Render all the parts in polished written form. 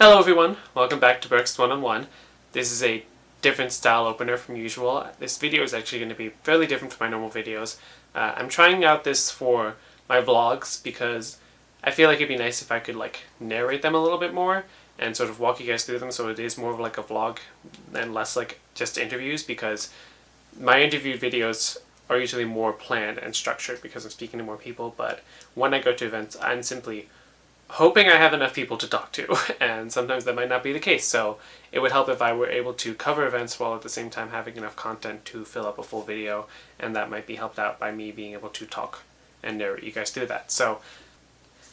Hello everyone, welcome back to Berks One-on-One. This is a different style opener from usual. This video is actually going to be fairly different from my normal videos. I'm trying out this for my vlogs because I feel like it'd be nice if I could narrate them a little bit more and sort of walk you guys through them, so it is more of like a vlog and less like just interviews, because my interview videos are usually more planned and structured because I'm speaking to more people, but when I go to events I'm simply hoping I have enough people to talk to, and sometimes that might not be the case, so it would help if I were able to cover events while at the same time having enough content to fill up a full video, and that might be helped out by me being able to talk and narrate you guys through that. So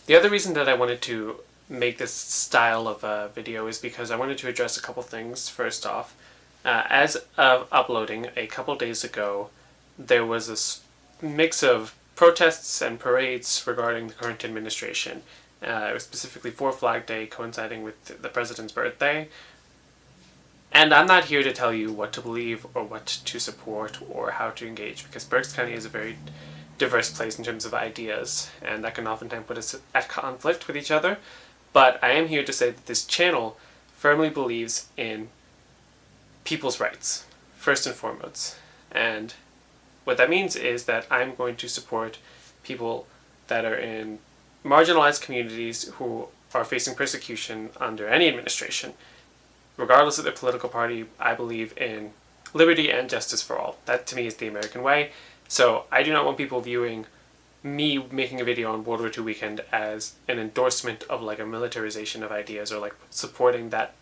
the other reason that I wanted to make this style of a video is because I wanted to address a couple things. First off, as of uploading a couple days ago, there was this mix of protests and parades regarding the current administration. It was specifically for Flag Day, coinciding with the president's birthday. And I'm not here to tell you what to believe or what to support or how to engage, because Berks County is a very diverse place in terms of ideas, and that can oftentimes put us at conflict with each other. But I am here to say that this channel firmly believes in people's rights, first and foremost. And what that means is that I'm going to support people that are in marginalized communities who are facing persecution under any administration. Regardless of their political party, I believe in liberty and justice for all. That to me is the American way. So I do not want people viewing me making a video on WWII Weekend as an endorsement of a militarization of ideas, or supporting that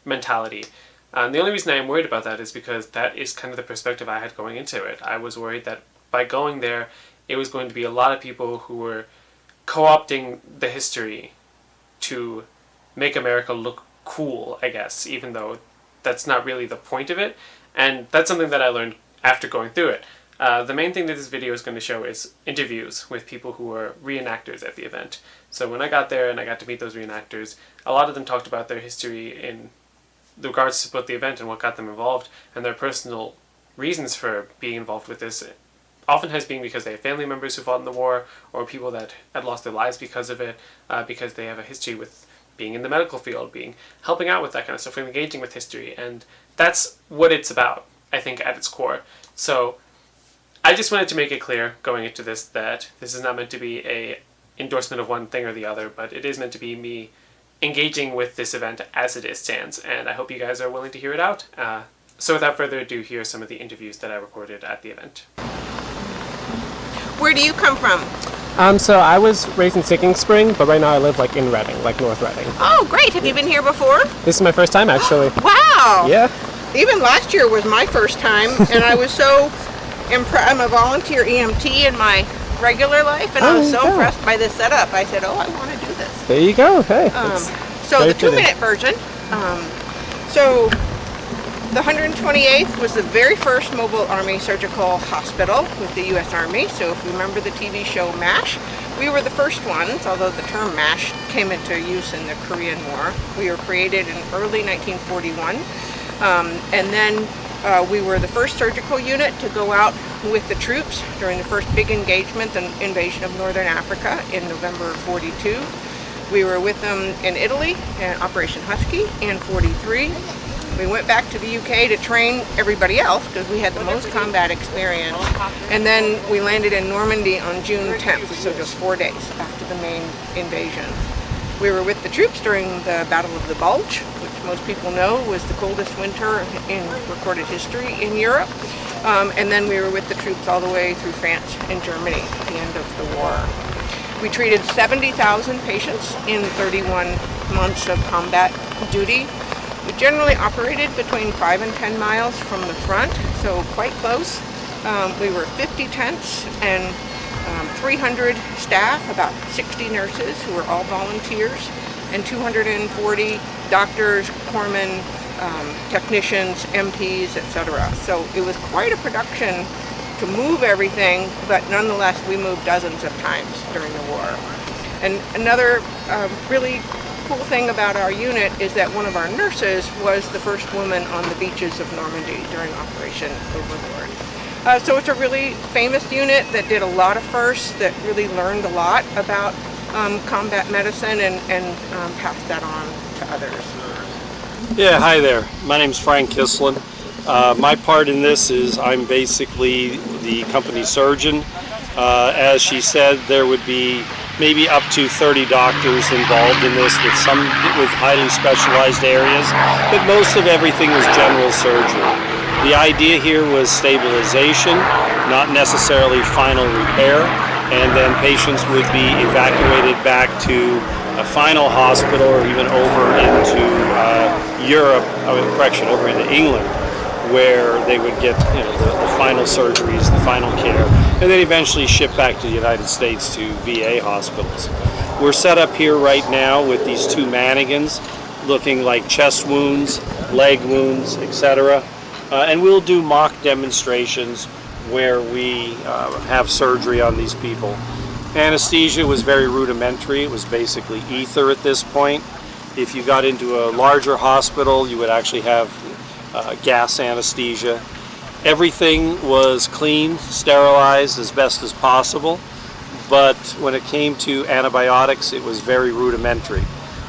mentality. And the only reason I am worried about that is because that is kind of the perspective I had going into it. I was worried that by going there, it was going to be a lot of people who were co-opting the history to make America look cool, I guess, even though that's not really the point of it. And that's something that I learned after going through it. The main thing that this video is going to show is interviews with people who were reenactors at the event. So when I got there and I got to meet those reenactors, a lot of them talked about their history in regards to both the event and what got them involved, and their personal reasons for being involved with this. Often has been because they have family members who fought in the war, or people that had lost their lives because of it, because they have a history with being in the medical field, helping out with that kind of stuff, and engaging with history, and that's what it's about, I think, at its core. So I just wanted to make it clear going into this that this is not meant to be a endorsement of one thing or the other, but it is meant to be me engaging with this event as it stands, and I hope you guys are willing to hear it out. So without further ado, here are some of the interviews that I recorded at the event. Where do you come from? So I was raised in Sinking Spring, but right now I live in Reading, North Reading. Oh, great. Have you been here before? This is my first time, actually. Wow. Yeah. Even last year was my first time, and I was so impressed. I'm a volunteer EMT in my regular life, and I was so impressed by this setup. I said, oh, I want to do this. There you go. Hey. So the 2-minute version. So the 128th was the very first Mobile Army Surgical Hospital with the U.S. Army. So if you remember the TV show MASH, we were the first ones, although the term MASH came into use in the Korean War. We were created in early 1941. And then we were the first surgical unit to go out with the troops during the first big engagement, the invasion of Northern Africa in November of 42. We were with them in Italy in Operation Husky in 43. We went back to the UK to train everybody else because we had the most combat experience. And then we landed in Normandy on June 10th, so just 4 days after the main invasion. We were with the troops during the Battle of the Bulge, which most people know was the coldest winter in recorded history in Europe. And then we were with the troops all the way through France and Germany at the end of the war. We treated 70,000 patients in 31 months of combat duty. We generally operated between 5 and 10 miles from the front, so quite close. We were 50 tents and 300 staff, about 60 nurses who were all volunteers, and 240 doctors, corpsmen, technicians, MPs, etc. So it was quite a production to move everything, but nonetheless we moved dozens of times during the war. And another really cool thing about our unit is that one of our nurses was the first woman on the beaches of Normandy during Operation Overlord. So it's a really famous unit that did a lot of firsts, that really learned a lot about combat medicine and passed that on to others. Yeah, hi there. My name's Frank Kislin. My part in this is I'm basically the company surgeon. As she said, there would be maybe up to 30 doctors involved in this, with highly specialized areas, but most of everything was general surgery. The idea here was stabilization, not necessarily final repair, and then patients would be evacuated back to a final hospital or even over into Europe, over into England, where they would get the final surgeries, the final care, and then eventually shipped back to the United States to VA hospitals. We're set up here right now with these two mannequins looking like chest wounds, leg wounds, etc. And we'll do mock demonstrations where we have surgery on these people. Anesthesia was very rudimentary. It was basically ether at this point. If you got into a larger hospital, you would actually have gas anesthesia. Everything was clean, sterilized as best as possible, but when it came to antibiotics, it was very rudimentary.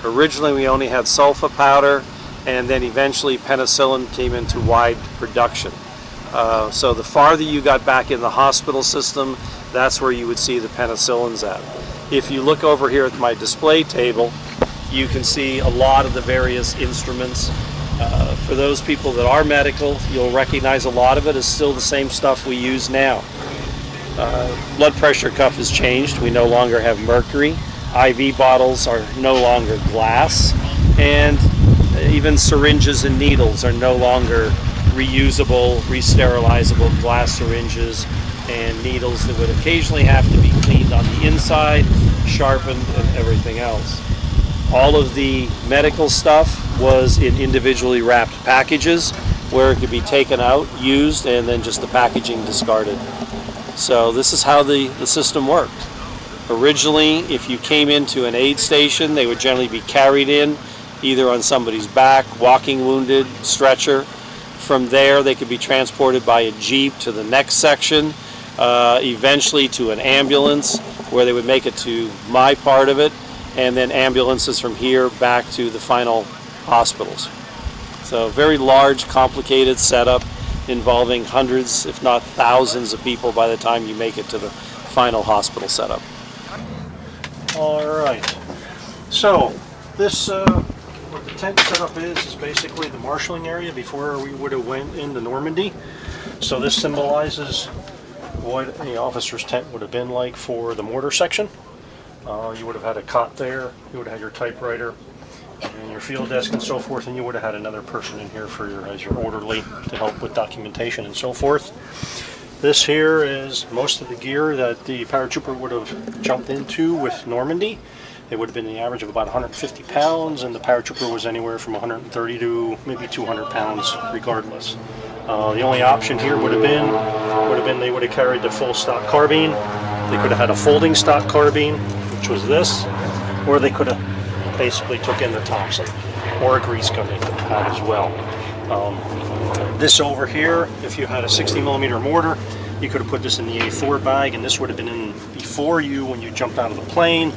Originally, we only had sulfa powder, and then eventually penicillin came into wide production. So the farther you got back in the hospital system, that's where you would see the penicillins at. If you look over here at my display table, you can see a lot of the various instruments. For those people that are medical, you'll recognize a lot of it is still the same stuff we use now. Blood pressure cuff has changed. We no longer have mercury. IV bottles are no longer glass. And even syringes and needles are no longer reusable, re-sterilizable glass syringes and needles that would occasionally have to be cleaned on the inside, sharpened, and everything else. All of the medical stuff was in individually wrapped packages where it could be taken out, used, and then just the packaging discarded. So this is how the system worked. Originally, if you came into an aid station, they would generally be carried in either on somebody's back, walking wounded, stretcher. From there, they could be transported by a jeep to the next section, eventually to an ambulance where they would make it to my part of it, and then ambulances from here back to the final hospitals. So very large, complicated setup involving hundreds, if not thousands of people by the time you make it to the final hospital setup. All right. So this, what the tent setup is basically the marshalling area before we would have went into Normandy. So this symbolizes what the officer's tent would have been like for the mortar section. You would have had a cot there, you would have had your typewriter, and your field desk and so forth, and you would have had another person in here as your orderly to help with documentation and so forth. This here is most of the gear that the paratrooper would have jumped into with Normandy. It would have been the average of about 150 pounds, and the paratrooper was anywhere from 130 to maybe 200 pounds regardless. The only option here would have been they would have carried the full stock carbine. They could have had a folding stock carbine, which was this, or they could have basically took in the Thompson, or a grease gun they could have had as well. This over here, if you had a 60mm mortar, you could have put this in the A4 bag, and this would have been in before you when you jumped out of the plane.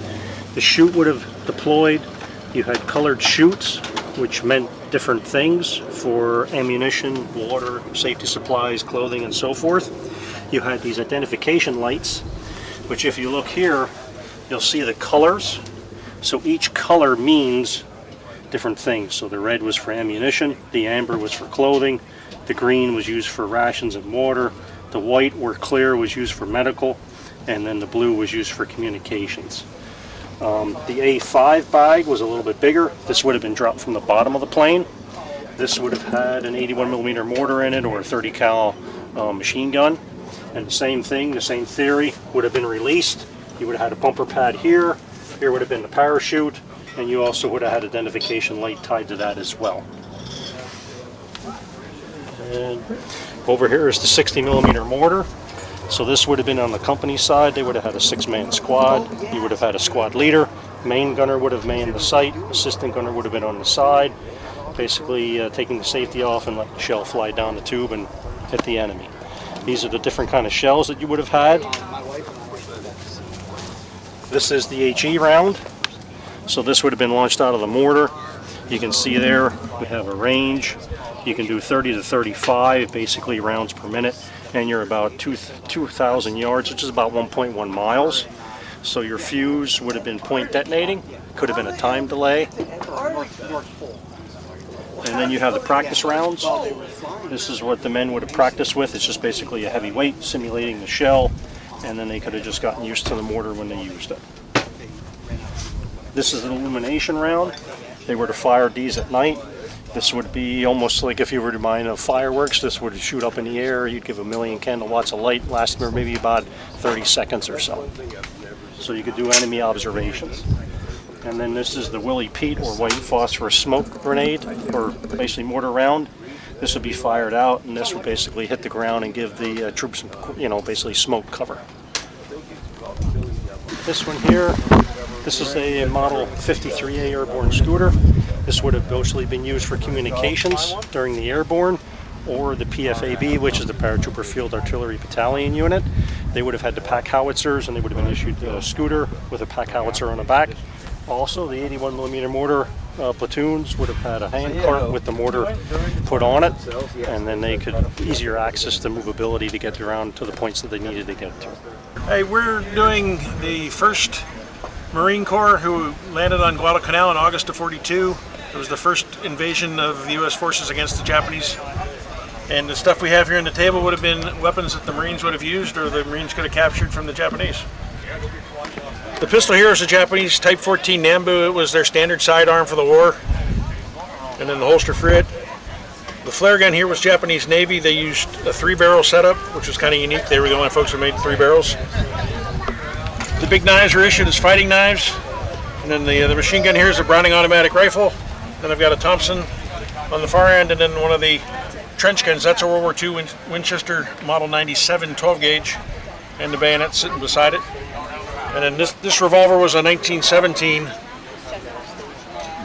The chute would have deployed. You had colored chutes, which meant different things for ammunition, water, safety supplies, clothing, and so forth. You had these identification lights, which if you look here, you'll see the colors. So each color means different things. So the red was for ammunition, the amber was for clothing, the green was used for rations and water, the white or clear was used for medical, and then the blue was used for communications. The A5 bag was a little bit bigger. This would have been dropped from the bottom of the plane. This would have had an 81mm mortar in it or a 30 cal machine gun. And the same thing, the same theory would have been released. You would have had a bumper pad here. Here would have been the parachute, and you also would have had identification light tied to that as well. And over here is the 60mm mortar. So this would have been on the company side. They would have had a 6-man squad. You would have had a squad leader. Main gunner would have manned the site. Assistant gunner would have been on the side, basically taking the safety off and let the shell fly down the tube and hit the enemy. These are the different kind of shells that you would have had. This is the HE round. So this would have been launched out of the mortar. You can see there we have a range. You can do 30 to 35 basically rounds per minute, and you're about 2,000 yards, which is about 1.1 miles. So your fuse would have been point detonating, could have been a time delay. And then you have the practice rounds. This is what the men would have practiced with. It's just basically a heavy weight simulating the shell, and then they could have just gotten used to the mortar when they used it. This is an illumination round. They were to fire these at night. This would be almost like if you were to mine of fireworks. This would shoot up in the air. You'd give 1,000,000 kilowatts of light, last for maybe about 30 seconds or so. So you could do enemy observations. And then this is the Willie Pete, or white phosphorus smoke grenade, or basically mortar round. This would be fired out, and this would basically hit the ground and give the troops, basically smoke cover. This one here, this is a model 53A airborne scooter. This would have mostly been used for communications during the airborne, or the PFAB, which is the Paratrooper Field Artillery Battalion unit. They would have had the pack howitzers, and they would have been issued a scooter with a pack howitzer on the back. Also, the 81mm mortar platoons would have had a hand cart with the mortar put on it, and then they could easier access the movability to get around to the points that they needed to get to. Hey, we're doing the first Marine Corps who landed on Guadalcanal in August of '42. It was the first invasion of the U.S. forces against the Japanese. And the stuff we have here on the table would have been weapons that the Marines would have used, or the Marines could have captured from the Japanese. The pistol here is a Japanese Type 14 Nambu. It was their standard sidearm for the war. And then the holster for it. The flare gun here was Japanese Navy. They used a 3-barrel setup, which was kind of unique. They were the only folks who made 3 barrels. The big knives were issued as fighting knives. And then the machine gun here is a Browning automatic rifle. Then I've got a Thompson on the far end, and then one of the trench guns. That's a World War II Winchester Model 97 12 gauge, and the bayonet sitting beside it. And then this revolver was a 1917,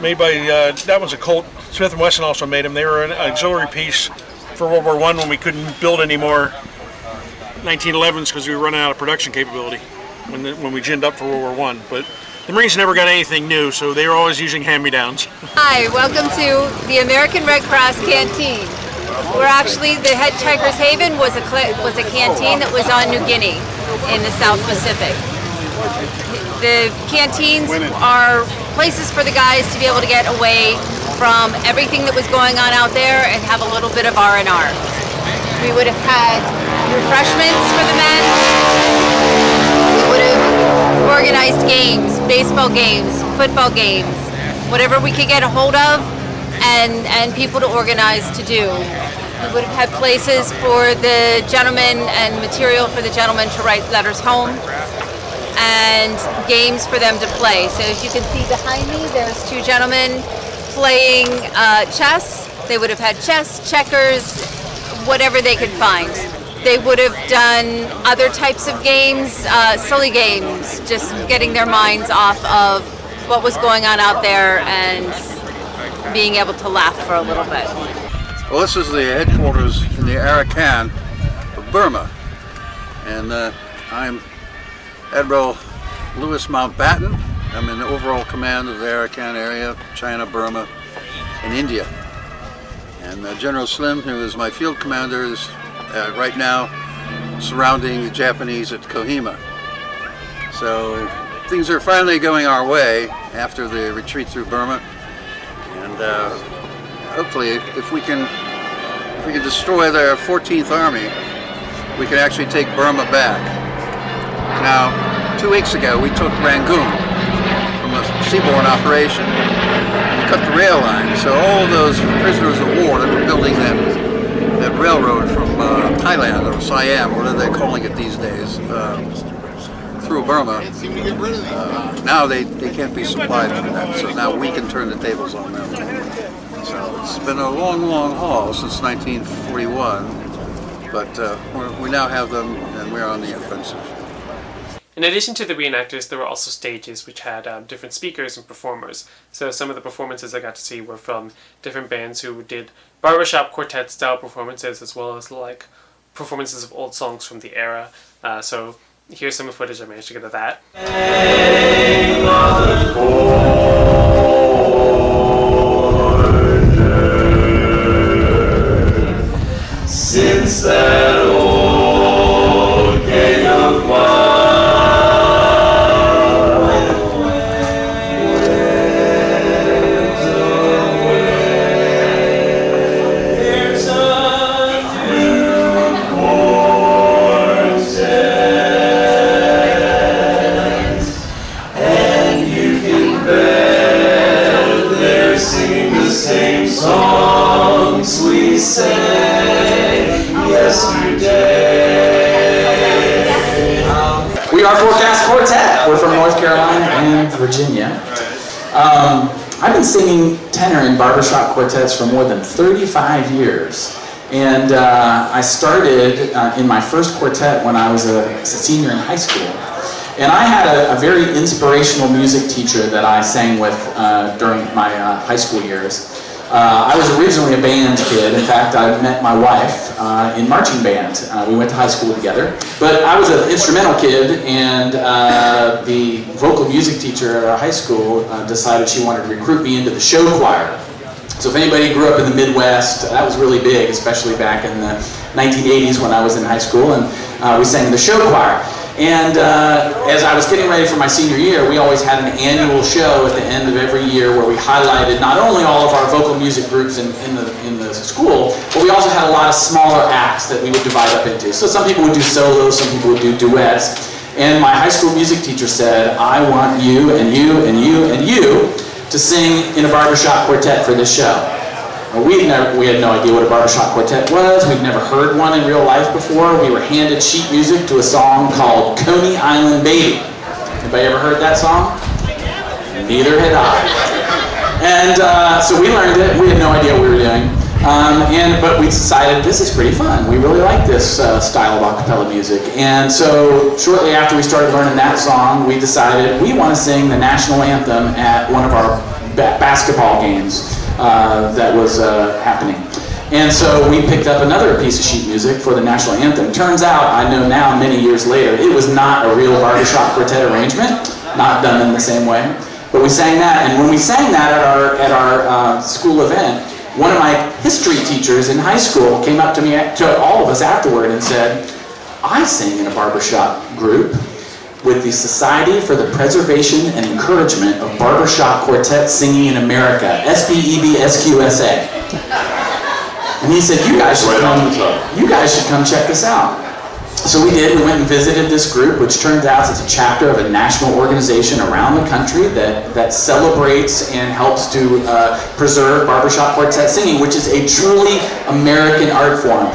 made by, that was a Colt. Smith & Wesson also made them. They were an auxiliary piece for World War I when we couldn't build any more 1911s because we were running out of production capability when we ginned up for World War I. But the Marines never got anything new, so they were always using hand-me-downs. Hi, welcome to the American Red Cross Canteen. We're actually, the Hitchhiker's Haven was a canteen that was on New Guinea in the South Pacific. The canteens are places for the guys to be able to get away from everything that was going on out there and have a little bit of R&R. We would have had refreshments for the men. We would have organized games, baseball games, football games, whatever we could get a hold of and people to organize to do. We would have had places for the gentlemen and material for the gentlemen to write letters home, and games for them to play. So as you can see behind me, there's 2 gentlemen playing chess. They would have had chess, checkers, whatever they could find. They would have done other types of games, silly games, just getting their minds off of what was going on out there and being able to laugh for a little bit. Well, this is the headquarters in the Arakan of Burma, and I'm Admiral Louis Mountbatten. I'm in the overall command of the Arakan area, China, Burma, and India. And General Slim, who is my field commander, is right now surrounding the Japanese at Kohima. So things are finally going our way after the retreat through Burma, and hopefully, if we can destroy their 14th Army, we can actually take Burma back. Now, 2 weeks ago, we took Rangoon from a seaborne operation and cut the rail line. So all of those prisoners of war that were building that railroad from Thailand or Siam, whatever they're calling it these days, through Burma, now they can't be supplied for that. So now we can turn the tables on them. So it's been a long, long haul since 1941, but we now have them, and we're on the offensive. In addition to the reenactors, there were also stages which had different speakers and performers. So some of the performances I got to see were from different bands who did barbershop quartet style performances, as well as like performances of old songs from the era. So here's some footage I managed to get of that. songs we sang yesterday. We are Forecast Quartet. We're from North Carolina and Virginia. I've been singing tenor in barbershop quartets for more than 35 years. And I started in my first quartet when I was a senior in high school. And I had a very inspirational music teacher that I sang with during my high school years. I was originally a band kid. In fact, I met my wife in marching band. We went to high school together. But I was an instrumental kid, and the vocal music teacher at our high school decided she wanted to recruit me into the show choir. So if anybody grew up in the Midwest, that was really big, especially back in the 1980s when I was in high school, and we sang in the show choir. And as I was getting ready for my senior year, we always had an annual show at the end of every year where we highlighted not only all of our vocal music groups in the school, but we also had a lot of smaller acts that we would divide up into. So some people would do solos, some people would do duets. And my high school music teacher said, I want you and you and you and you to sing in a barbershop quartet for this show. Well, we had no idea what a barbershop quartet was. We'd never heard one in real life before. We were handed sheet music to a song called Coney Island Baby. Anybody ever heard that song? Neither had I. And so we learned it. We had no idea what we were doing. But we decided this is pretty fun. We really like this style of a cappella music. And so shortly after we started learning that song, we decided we want to sing the national anthem at one of our basketball games that was happening. And so we picked up another piece of sheet music for the national anthem. Turns out, I know now many years later, it was not a real barbershop quartet arrangement, not done in the same way. But we sang that, and when we sang that at our school event, one of my history teachers in high school came up to me, to all of us afterward, and said, I sing in a barbershop group with the Society for the Preservation and Encouragement of Barbershop Quartet Singing in America, SBEBSQSA. And he said, you guys should come check this out. So we did. We went and visited this group, which turns out it's a chapter of a national organization around the country that celebrates and helps to preserve barbershop quartet singing, which is a truly American art form.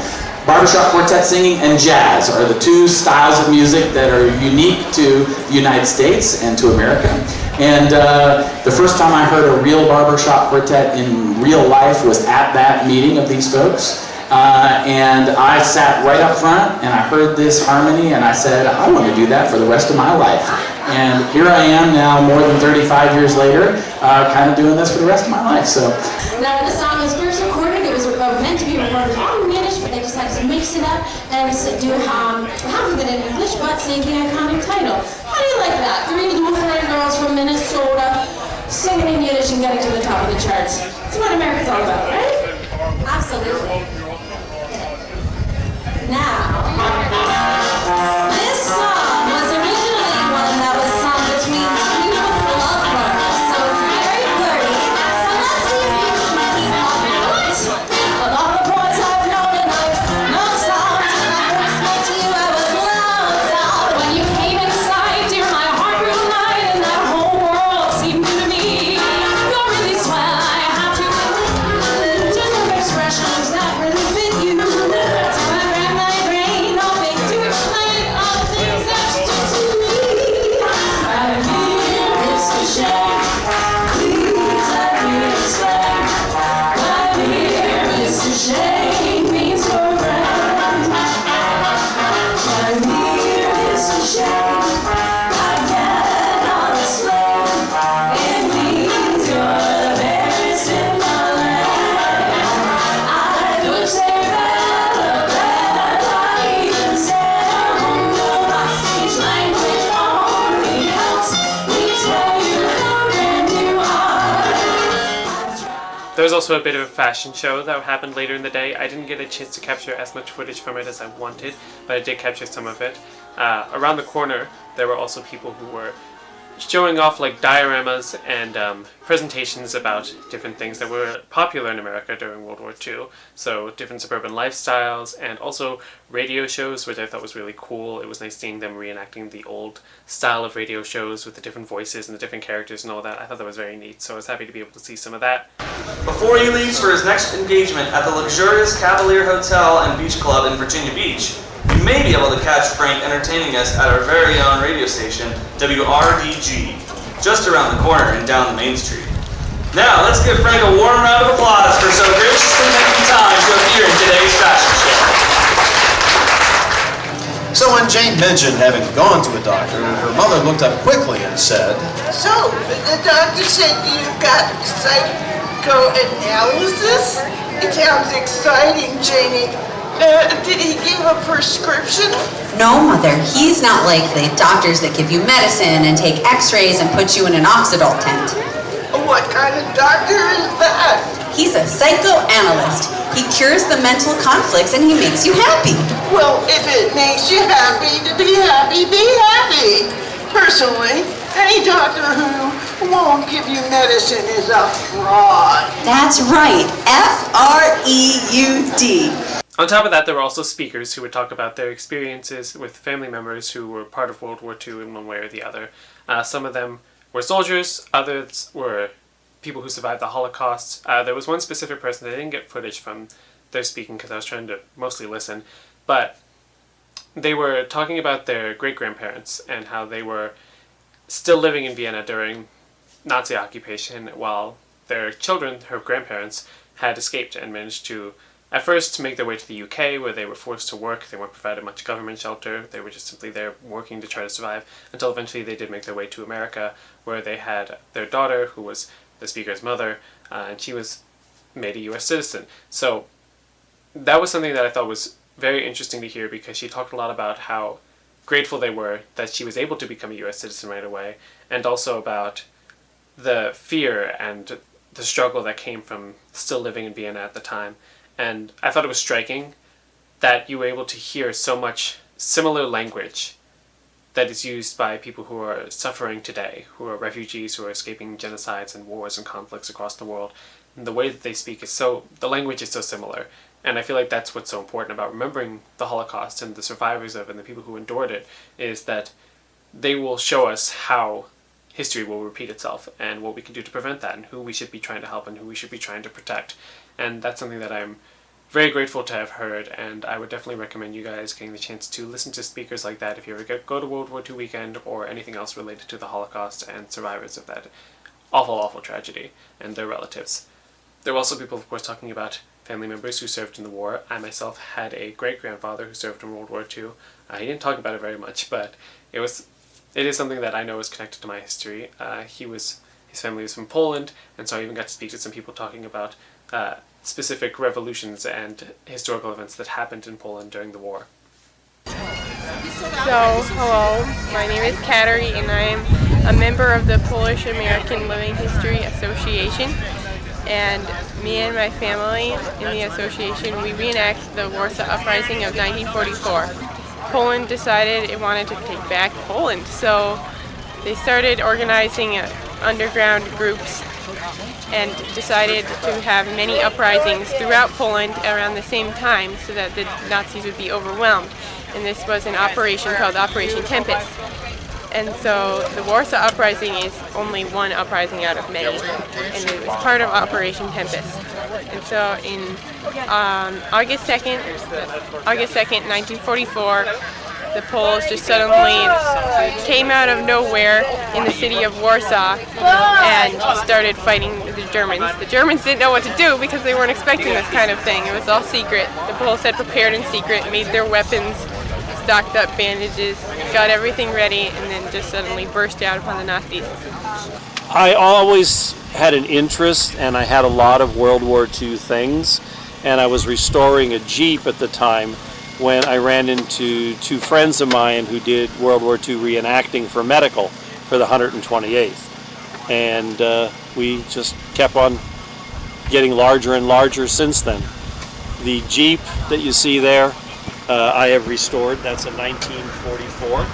Barbershop quartet singing and jazz are the two styles of music that are unique to the United States and to America. And the first time I heard a real barbershop quartet in real life was at that meeting of these folks. And I sat right up front and I heard this harmony and I said, I want to do that for the rest of my life. And here I am now, more than 35 years later, kind of doing this for the rest of my life. So. Now, when the song was first recorded, it was meant to be recorded all in Yiddish, but they decided to mix it up and do half of it in English, but sing the iconic title. How do you like that? 3 Lutheran girls from Minnesota singing in Yiddish and getting to the top of the charts. That's what America's all about, right? Absolutely. Now, this song was originally one that was sung between two lovebirds, so it's very flirty. But let's see if you can keep up with it. Of all the boys I've known in life, no song. When I first met you, I was lonesome. When you came inside, dear, my heart grew light, and that whole world seemed new to me. You're really swell, I have to admit. Just with expressions that really fit you. There was also a bit of a fashion show that happened later in the day. I didn't get a chance to capture as much footage from it as I wanted, but I did capture some of it. Around the corner, there were also people who were showing off like dioramas and presentations about different things that were popular in America during World War II. So different suburban lifestyles and also radio shows, which I thought was really cool. It was nice seeing them reenacting the old style of radio shows with the different voices and the different characters and all that. I thought that was very neat, so I was happy to be able to see some of that. Before he leaves for his next engagement at the luxurious Cavalier Hotel and Beach Club in Virginia Beach, you may be able to catch Frank entertaining us at our very own radio station, WRDG, just around the corner and down the main street. Now, let's give Frank a warm round of applause for so graciously making time to appear in today's fashion show. So when Jane mentioned having gone to a doctor, her mother looked up quickly and said, "So, the doctor said you got psychoanalysis? It sounds exciting, Janie. Did he give a prescription?" No, Mother, he's not like the doctors that give you medicine and take x-rays and put you in an oxidol tent. What kind of doctor is that? He's a psychoanalyst. He cures the mental conflicts and he makes you happy. Well, if it makes you happy to be happy, be happy. Personally, any doctor who won't give you medicine is a fraud. That's right, F-R-E-U-D. On top of that, there were also speakers who would talk about their experiences with family members who were part of World War II in one way or the other. Some of them were soldiers, others were people who survived the Holocaust. There was one specific person that I didn't get footage from their speaking because I was trying to mostly listen, but they were talking about their great-grandparents and how they were still living in Vienna during Nazi occupation while their children, her grandparents, had escaped and managed to at first to make their way to the UK, where they were forced to work. They weren't provided much government shelter. They were just simply there working to try to survive, until eventually they did make their way to America, where they had their daughter, who was the speaker's mother, and she was made a US citizen. So that was something that I thought was very interesting to hear, because she talked a lot about how grateful they were that she was able to become a US citizen right away, and also about the fear and the struggle that came from still living in Vienna at the time. And I thought it was striking that you were able to hear so much similar language that is used by people who are suffering today, who are refugees, who are escaping genocides and wars and conflicts across the world. And the way that they speak is the language is so similar. And I feel like that's what's so important about remembering the Holocaust and the survivors of it and the people who endured it, is that they will show us how history will repeat itself and what we can do to prevent that and who we should be trying to help and who we should be trying to protect. And that's something that I'm very grateful to have heard, and I would definitely recommend you guys getting the chance to listen to speakers like that if you ever go to World War II Weekend or anything else related to the Holocaust and survivors of that awful, awful tragedy and their relatives. There were also people, of course, talking about family members who served in the war. I myself had a great-grandfather who served in World War II. He didn't talk about it very much, but it is something that I know is connected to my history. His family was from Poland, and so I even got to speak to some people talking about specific revolutions and historical events that happened in Poland during the war. So, hello, my name is Katery and I am a member of the Polish American Living History Association, and me and my family in the association, we reenact the Warsaw Uprising of 1944. Poland decided it wanted to take back Poland, so they started organizing underground groups and decided to have many uprisings throughout Poland around the same time so that the Nazis would be overwhelmed. And this was an operation called Operation Tempest. And so the Warsaw Uprising is only one uprising out of many, and it was part of Operation Tempest. And so in August 2nd, 1944, the Poles just suddenly came out of nowhere in the city of Warsaw and started fighting the Germans. The Germans didn't know what to do because they weren't expecting this kind of thing. It was all secret. The Poles had prepared in secret, made their weapons, stocked up bandages, got everything ready, and then just suddenly burst out upon the Nazis. I always had an interest, and I had a lot of World War II things, and I was restoring a Jeep at the time when I ran into two friends of mine who did World War II reenacting for medical for the 128th. And we just kept on getting larger and larger since then. The Jeep that you see there, I have restored. That's a 1944.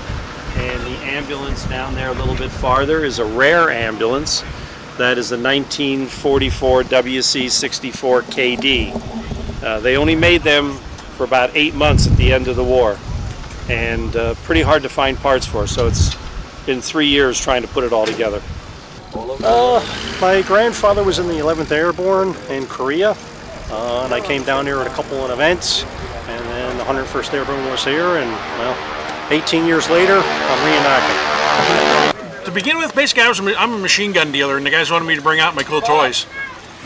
And the ambulance down there a little bit farther is a rare ambulance. That is the 1944 WC-64 KD. They only made them for about 8 months at the end of the war, and pretty hard to find parts for, so it's been 3 years trying to put it all together. My grandfather was in the 11th Airborne in Korea, and I came down here at a couple of events, and then the 101st Airborne was here, and well, 18 years later, I'm reenacting. To begin with, basically I'm a machine gun dealer, and the guys wanted me to bring out my cool toys.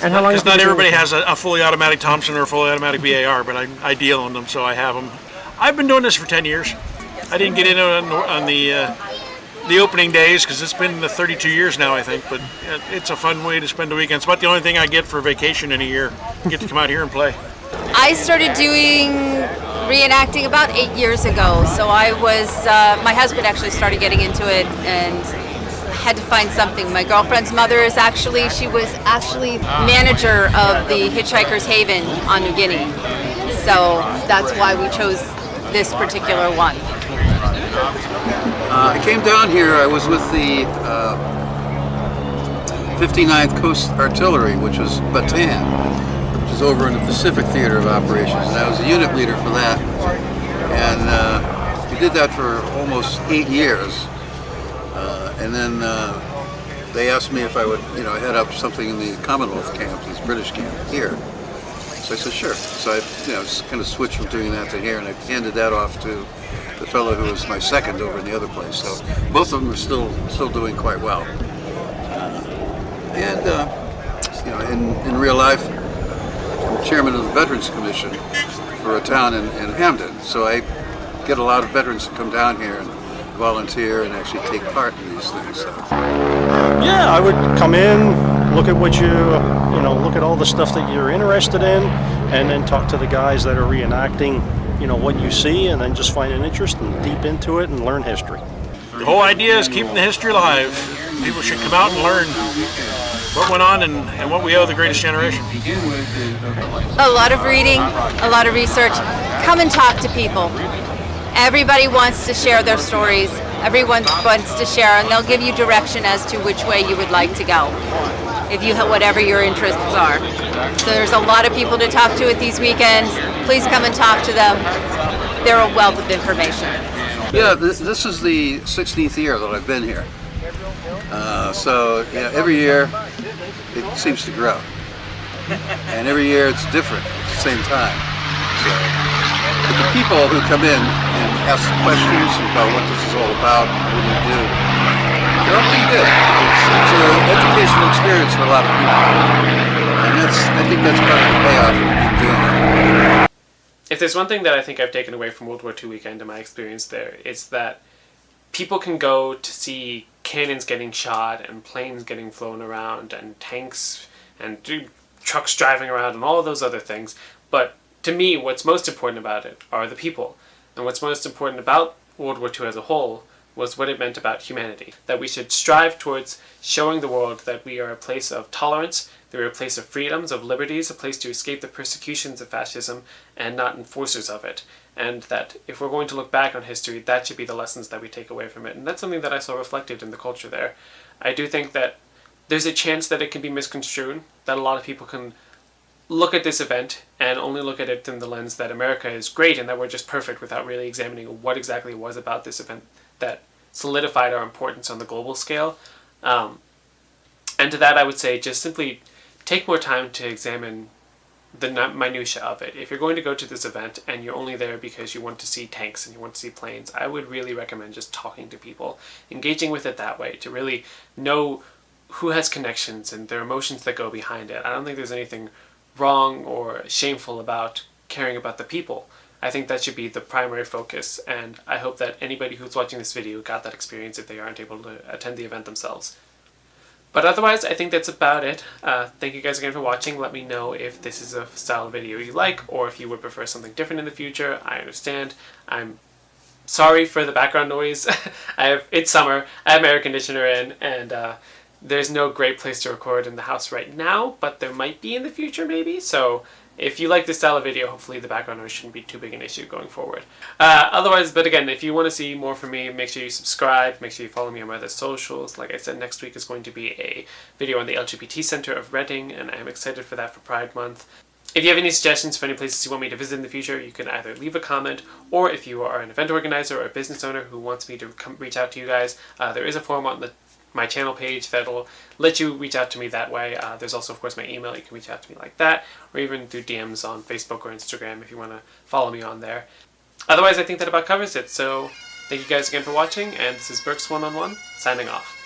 And how long? Because not everybody has a fully automatic Thompson or a fully automatic BAR, but I deal on them, so I have them. I've been doing this for 10 years. I didn't get in on the opening days because it's been 32 years now, I think, but it's a fun way to spend the weekend. It's about the only thing I get for vacation in a year. I get to come out here and play. I started doing reenacting about 8 years ago, so I was, my husband actually started getting into it and had to find something. My girlfriend's mother is she was actually manager of the Hitchhiker's Haven on New Guinea, so that's why we chose this particular one. I came down here, I was with the 59th Coast Artillery, which was Bataan, which is over in the Pacific Theater of Operations, and I was a unit leader for that. And we did that for almost 8 years. And then they asked me if I would, head up something in the Commonwealth camp, this British camp here. So I said, sure. So I, just kind of switched from doing that to here, and I handed that off to the fellow who was my second over in the other place. So both of them are still doing quite well. In real life, I'm chairman of the Veterans Commission for a town in Hamden. So I get a lot of veterans to come down here and volunteer and actually take part in these things. So. Yeah, I would come in, look at what look at all the stuff that you're interested in, and then talk to the guys that are reenacting, what you see, and then just find an interest and deep into it and learn history. The whole idea is keeping the history alive. People should come out and learn what went on and what we owe the greatest generation. A lot of reading, a lot of research. Come and talk to people. Everybody wants to share their stories. Everyone wants to share, and they'll give you direction as to which way you would like to go, if you have whatever your interests are. So there's a lot of people to talk to at these weekends. Please come and talk to them. They're a wealth of information. Yeah, this is the 16th year that I've been here. Every year it seems to grow, and every year it's different at the same time. But the people who come in and ask questions about what this is all about, what do you do, they're all pretty good. It's an educational experience for a lot of people, and I think that's part of the payoff of doing it. If there's one thing that I think I've taken away from World War II weekend in my experience there, it's that people can go to see cannons getting shot and planes getting flown around and tanks and trucks driving around and all of those other things, but to me, what's most important about it are the people. And what's most important about World War II as a whole was what it meant about humanity. That we should strive towards showing the world that we are a place of tolerance, that we're a place of freedoms, of liberties, a place to escape the persecutions of fascism and not enforcers of it. And that if we're going to look back on history, that should be the lessons that we take away from it. And that's something that I saw reflected in the culture there. I do think that there's a chance that it can be misconstrued, that a lot of people can look at this event and only look at it through the lens that America is great and that we're just perfect without really examining what exactly it was about this event that solidified our importance on the global scale. And to that I would say just simply take more time to examine the minutiae of it. If you're going to go to this event and you're only there because you want to see tanks and you want to see planes, I would really recommend just talking to people, engaging with it that way, to really know who has connections and their emotions that go behind it. I don't think there's anything wrong or shameful about caring about the people. I think that should be the primary focus, and I hope that anybody who's watching this video got that experience if they aren't able to attend the event themselves. But otherwise, I think that's about it. Thank you guys again for watching. Let me know if this is a style of video you like, or if you would prefer something different in the future. I understand. I'm sorry for the background noise. It's summer. I have my air conditioner in, and There's no great place to record in the house right now, but there might be in the future maybe, so if you like this style of video, hopefully the background noise shouldn't be too big an issue going forward. Otherwise, but again, if you want to see more from me, make sure you subscribe, make sure you follow me on my other socials. Like I said, next week is going to be a video on the LGBT Center of Reading, and I'm excited for that for Pride Month. If you have any suggestions for any places you want me to visit in the future, you can either leave a comment, or if you are an event organizer or a business owner who wants me to reach out to you guys, there is a form on my channel page that'll let you reach out to me that way. There's also, of course, my email. You can reach out to me like that, or even through DMs on Facebook or Instagram if you want to follow me on there. Otherwise, I think that about covers it. So thank you guys again for watching, and this is Berks 1-on-1 signing off.